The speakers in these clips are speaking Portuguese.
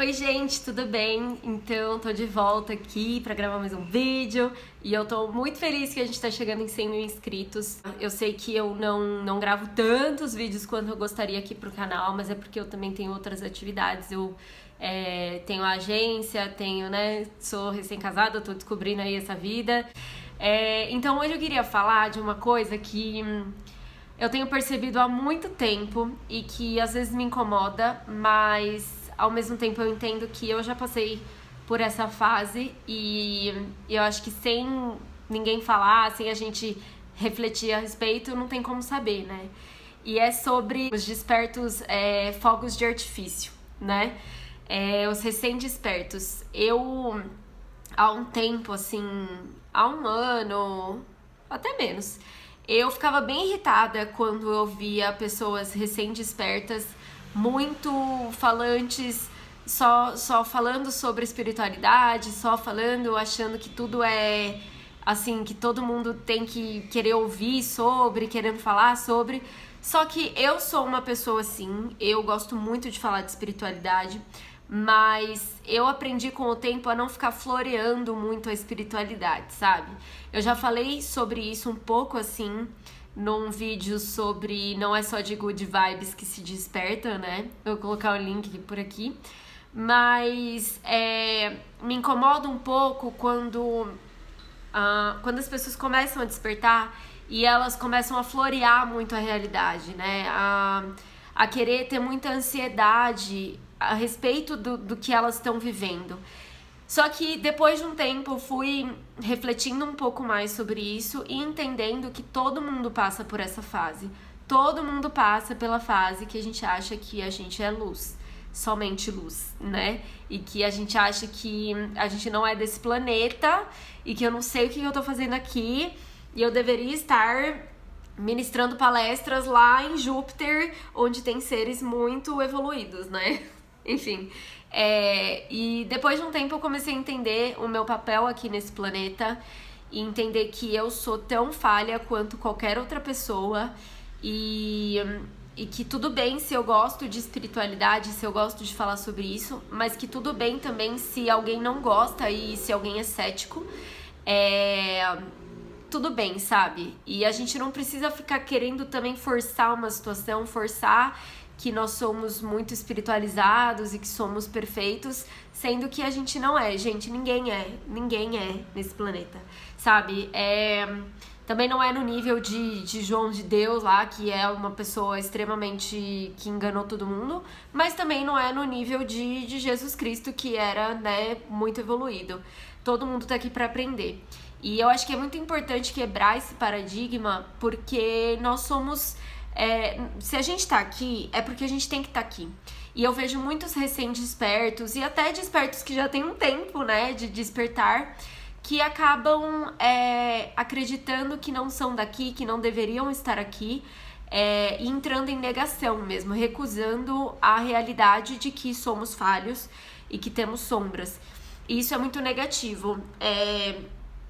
Oi gente, tudo bem? Então, tô de volta aqui pra gravar mais um vídeo e eu tô muito feliz que a gente tá chegando em 100 mil inscritos. Eu sei que eu não gravo tantos vídeos quanto eu gostaria aqui pro canal, mas é porque eu também tenho outras atividades. Eu tenho a agência, sou recém-casada, tô descobrindo aí essa vida. Então hoje eu queria falar de uma coisa que eu tenho percebido há muito tempo e que às vezes me incomoda, mas ao mesmo tempo eu entendo que eu já passei por essa fase e eu acho que sem ninguém falar, sem a gente refletir a respeito, não tem como saber, né? E é sobre os despertos fogos de artifício, né? Os recém-despertos. Eu, há um tempo, assim, há um ano, até menos, eu ficava bem irritada quando eu via pessoas recém-despertas muito falantes, só falando sobre espiritualidade, só falando, achando que tudo é assim, que todo mundo tem que querer ouvir sobre, querendo falar sobre. Só que eu sou uma pessoa assim, eu gosto muito de falar de espiritualidade, mas eu aprendi com o tempo a não ficar floreando muito a espiritualidade, sabe? Eu já falei sobre isso um pouco assim num vídeo sobre não é só de good vibes que se desperta, né? Eu vou colocar o link por aqui. Mas me incomoda um pouco quando as pessoas começam a despertar e elas começam a florear muito a realidade, né? A querer ter muita ansiedade a respeito do que elas estão vivendo. Só que depois de um tempo eu fui refletindo um pouco mais sobre isso e entendendo que todo mundo passa por essa fase. Todo mundo passa pela fase que a gente acha que a gente é luz, somente luz, né? E que a gente acha que a gente não é desse planeta e que eu não sei o que eu tô fazendo aqui e eu deveria estar ministrando palestras lá em Júpiter, onde tem seres muito evoluídos, né? Enfim, e depois de um tempo eu comecei a entender o meu papel aqui nesse planeta e entender que eu sou tão falha quanto qualquer outra pessoa e que tudo bem se eu gosto de espiritualidade, se eu gosto de falar sobre isso, mas que tudo bem também se alguém não gosta e se alguém é cético, tudo bem, sabe? E a gente não precisa ficar querendo também forçar uma situação, forçar que nós somos muito espiritualizados e que somos perfeitos, sendo que a gente não é, gente, ninguém é nesse planeta, sabe? Também não é no nível de João de Deus lá, que é uma pessoa extremamente que enganou todo mundo, mas também não é no nível de Jesus Cristo, que era, né, muito evoluído. Todo mundo tá aqui para aprender. E eu acho que é muito importante quebrar esse paradigma, porque nós somos... se a gente tá aqui, é porque a gente tem que estar aqui. E eu vejo muitos recém-despertos e até despertos que já tem um tempo, né, de despertar, que acabam acreditando que não são daqui, que não deveriam estar aqui, e entrando em negação mesmo, recusando a realidade de que somos falhos e que temos sombras. E isso é muito negativo.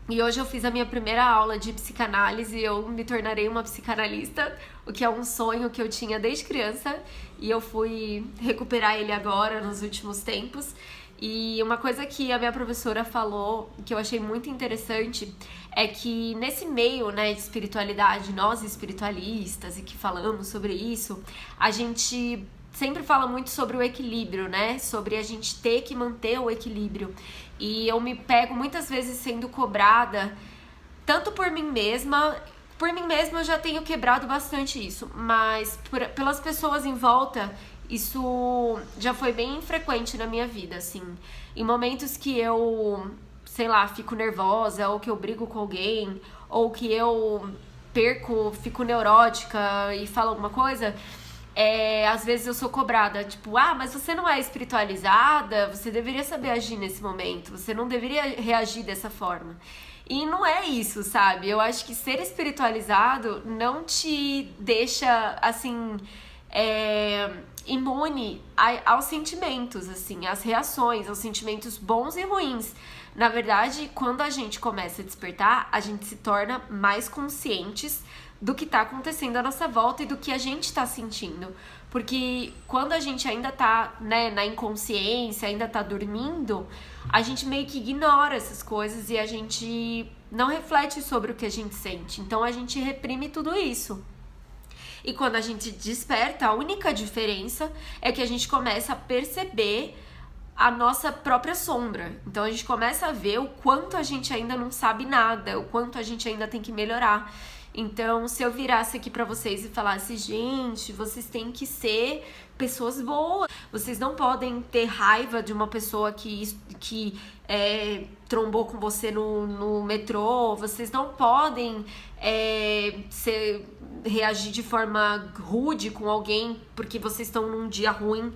E hoje eu fiz a minha primeira aula de psicanálise e eu me tornarei uma psicanalista, o que é um sonho que eu tinha desde criança e eu fui recuperar ele agora, nos últimos tempos. E uma coisa que a minha professora falou, que eu achei muito interessante, é que nesse meio, né, de espiritualidade, nós espiritualistas e que falamos sobre isso, a gente sempre fala muito sobre o equilíbrio, né? Sobre a gente ter que manter o equilíbrio. E eu me pego muitas vezes sendo cobrada, tanto por mim mesma. Por mim mesma eu já tenho quebrado bastante isso, mas pelas pessoas em volta, isso já foi bem frequente na minha vida, assim. Em momentos que eu, sei lá, fico nervosa, ou que eu brigo com alguém, ou que eu fico neurótica e falo alguma coisa... às vezes eu sou cobrada, tipo, mas você não é espiritualizada, você deveria saber agir nesse momento, você não deveria reagir dessa forma. E não é isso, sabe? Eu acho que ser espiritualizado não te deixa, assim, imune aos sentimentos, assim, às reações, aos sentimentos bons e ruins. Na verdade, quando a gente começa a despertar, a gente se torna mais conscientes do que está acontecendo à nossa volta e do que a gente está sentindo. Porque quando a gente ainda tá, né, na inconsciência, ainda tá dormindo, a gente meio que ignora essas coisas e a gente não reflete sobre o que a gente sente. Então a gente reprime tudo isso. E quando a gente desperta, a única diferença é que a gente começa a perceber a nossa própria sombra. Então a gente começa a ver o quanto a gente ainda não sabe nada, o quanto a gente ainda tem que melhorar. Então, se eu virasse aqui pra vocês e falasse, gente, vocês têm que ser pessoas boas. Vocês não podem ter raiva de uma pessoa que trombou com você no metrô. Vocês não podem reagir de forma rude com alguém porque vocês estão num dia ruim.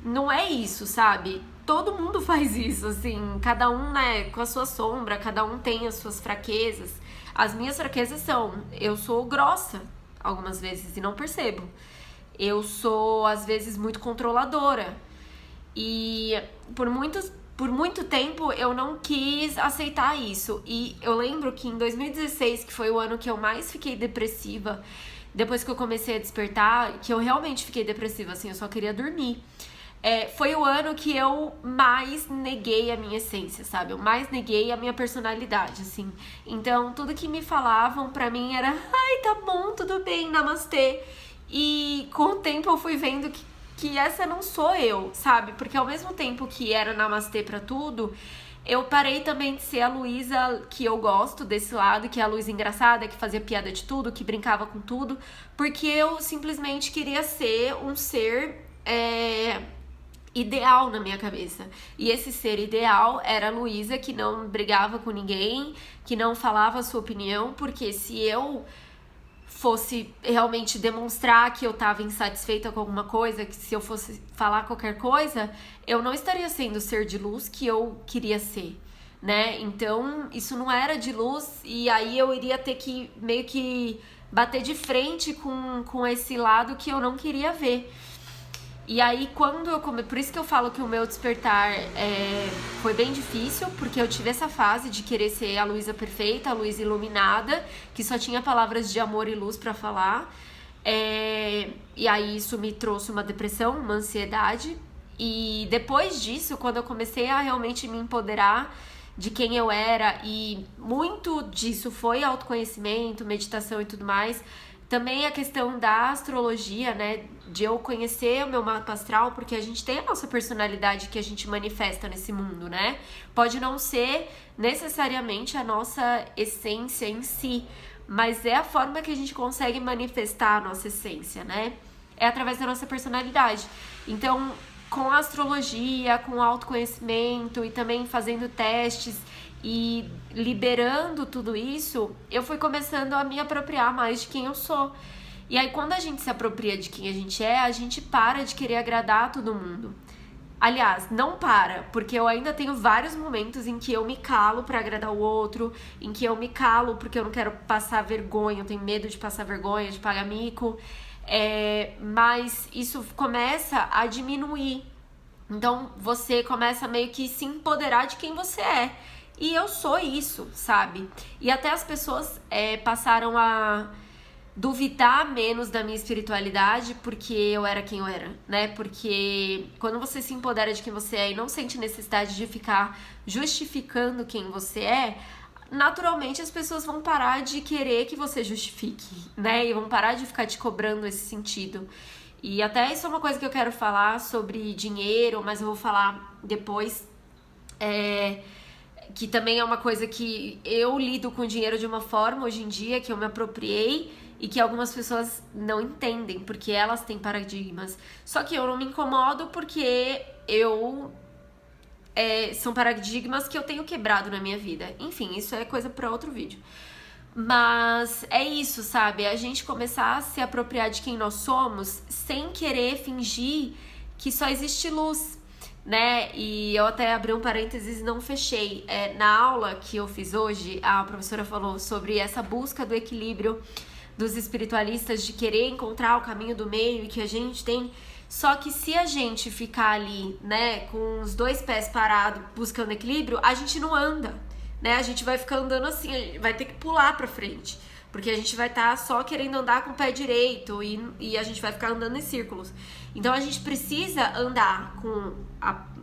Não é isso, sabe? Todo mundo faz isso, assim. Cada um, né, com a sua sombra, cada um tem as suas fraquezas. As minhas fraquezas são, eu sou grossa algumas vezes e não percebo. Eu sou, às vezes, muito controladora. E por muito tempo eu não quis aceitar isso. E eu lembro que em 2016, que foi o ano que eu mais fiquei depressiva, depois que eu comecei a despertar, que eu realmente fiquei depressiva, assim, eu só queria dormir. Foi o ano que eu mais neguei a minha essência, sabe? Eu mais neguei a minha personalidade, assim. Então, tudo que me falavam pra mim era, ai, tá bom, tudo bem, namastê. E com o tempo eu fui vendo que essa não sou eu, sabe? Porque ao mesmo tempo que era namastê pra tudo, eu parei também de ser a Luísa que eu gosto desse lado, que é a Luísa engraçada, que fazia piada de tudo, que brincava com tudo, porque eu simplesmente queria ser um ser ideal na minha cabeça. E esse ser ideal era a Luísa, que não brigava com ninguém, que não falava a sua opinião, porque se eu fosse realmente demonstrar que eu tava insatisfeita com alguma coisa, que se eu fosse falar qualquer coisa, eu não estaria sendo o ser de luz que eu queria ser, né? Então, isso não era de luz, e aí eu iria ter que meio que bater de frente com esse lado que eu não queria ver. E aí, quando eu por isso que eu falo que o meu despertar foi bem difícil, porque eu tive essa fase de querer ser a Luísa perfeita, a Luísa iluminada, que só tinha palavras de amor e luz pra falar. E aí isso me trouxe uma depressão, uma ansiedade. E depois disso, quando eu comecei a realmente me empoderar de quem eu era, e muito disso foi autoconhecimento, meditação e tudo mais. Também a questão da astrologia, né, de eu conhecer o meu mapa astral, porque a gente tem a nossa personalidade que a gente manifesta nesse mundo, né? Pode não ser necessariamente a nossa essência em si, mas é a forma que a gente consegue manifestar a nossa essência, né? É através da nossa personalidade. Então, com a astrologia, com o autoconhecimento e também fazendo testes e liberando tudo isso, eu fui começando a me apropriar mais de quem eu sou. E aí, quando a gente se apropria de quem a gente para de querer agradar todo mundo. Aliás, não para, porque eu ainda tenho vários momentos em que eu me calo pra agradar o outro, em que eu me calo porque eu não quero passar vergonha, eu tenho medo de passar vergonha, de pagar mico. Mas isso começa a diminuir. Então, você começa meio que se empoderar de quem você é. E eu sou isso, sabe? E até as pessoas passaram a duvidar menos da minha espiritualidade porque eu era quem eu era, né? Porque quando você se empodera de quem você é e não sente necessidade de ficar justificando quem você é, naturalmente as pessoas vão parar de querer que você justifique, né? E vão parar de ficar te cobrando esse sentido. E até isso é uma coisa que eu quero falar sobre dinheiro, mas eu vou falar depois. Que também é uma coisa que eu lido com dinheiro de uma forma hoje em dia, que eu me apropriei e que algumas pessoas não entendem, porque elas têm paradigmas. Só que eu não me incomodo porque são paradigmas que eu tenho quebrado na minha vida. Enfim, isso é coisa para outro vídeo. Mas é isso, sabe? A gente começar a se apropriar de quem nós somos sem querer fingir que só existe luz, né? E eu até abri um parênteses e não fechei. Na aula que eu fiz hoje, a professora falou sobre essa busca do equilíbrio dos espiritualistas, de querer encontrar o caminho do meio e que a gente tem. Só que se a gente ficar ali, né, com os dois pés parados buscando equilíbrio, a gente não anda, né? A gente vai ficar andando assim, vai ter que pular pra frente. porque a gente vai estar só querendo andar com o pé direito e a gente vai ficar andando em círculos. Então a gente precisa andar com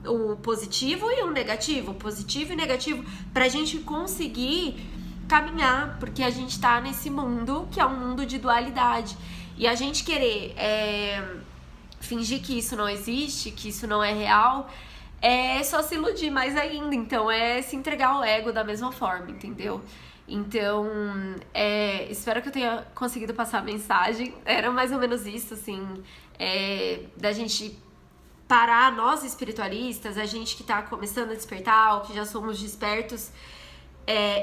o positivo e o negativo, positivo e negativo, pra gente conseguir caminhar, porque a gente tá nesse mundo que é um mundo de dualidade. E a gente querer fingir que isso não existe, que isso não é real, é só se iludir mais ainda. Então é se entregar ao ego da mesma forma, entendeu? Então, espero que eu tenha conseguido passar a mensagem. Era mais ou menos isso, assim, da gente parar, nós espiritualistas, a gente que tá começando a despertar, ou que já somos despertos.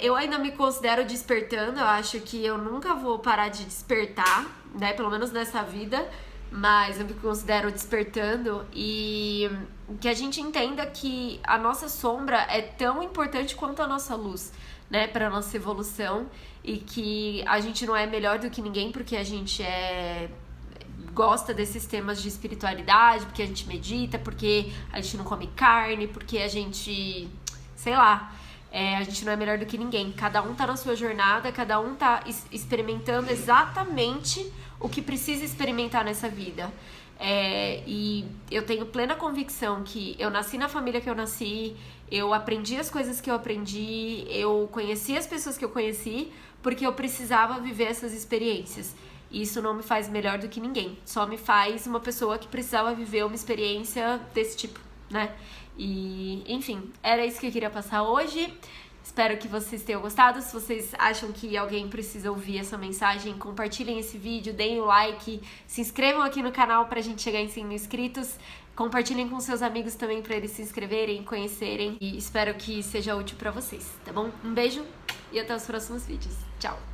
Eu ainda me considero despertando, eu acho que eu nunca vou parar de despertar, né, pelo menos nessa vida, mas eu me considero despertando, e que a gente entenda que a nossa sombra é tão importante quanto a nossa luz, né, para a nossa evolução, e que a gente não é melhor do que ninguém porque a gente gosta desses temas de espiritualidade, porque a gente medita, porque a gente não come carne, porque a gente, sei lá, a gente não é melhor do que ninguém. Cada um tá na sua jornada, cada um tá experimentando exatamente o que precisa experimentar nessa vida. E eu tenho plena convicção que eu nasci na família que eu nasci, eu aprendi as coisas que eu aprendi, eu conheci as pessoas que eu conheci, porque eu precisava viver essas experiências. E isso não me faz melhor do que ninguém, só me faz uma pessoa que precisava viver uma experiência desse tipo, né? E, enfim, era isso que eu queria passar hoje. Espero que vocês tenham gostado. Se vocês acham que alguém precisa ouvir essa mensagem, compartilhem esse vídeo, deem o like, se inscrevam aqui no canal pra gente chegar em 100 mil inscritos. Compartilhem com seus amigos também pra eles se inscreverem, conhecerem. E espero que seja útil pra vocês, tá bom? Um beijo e até os próximos vídeos. Tchau!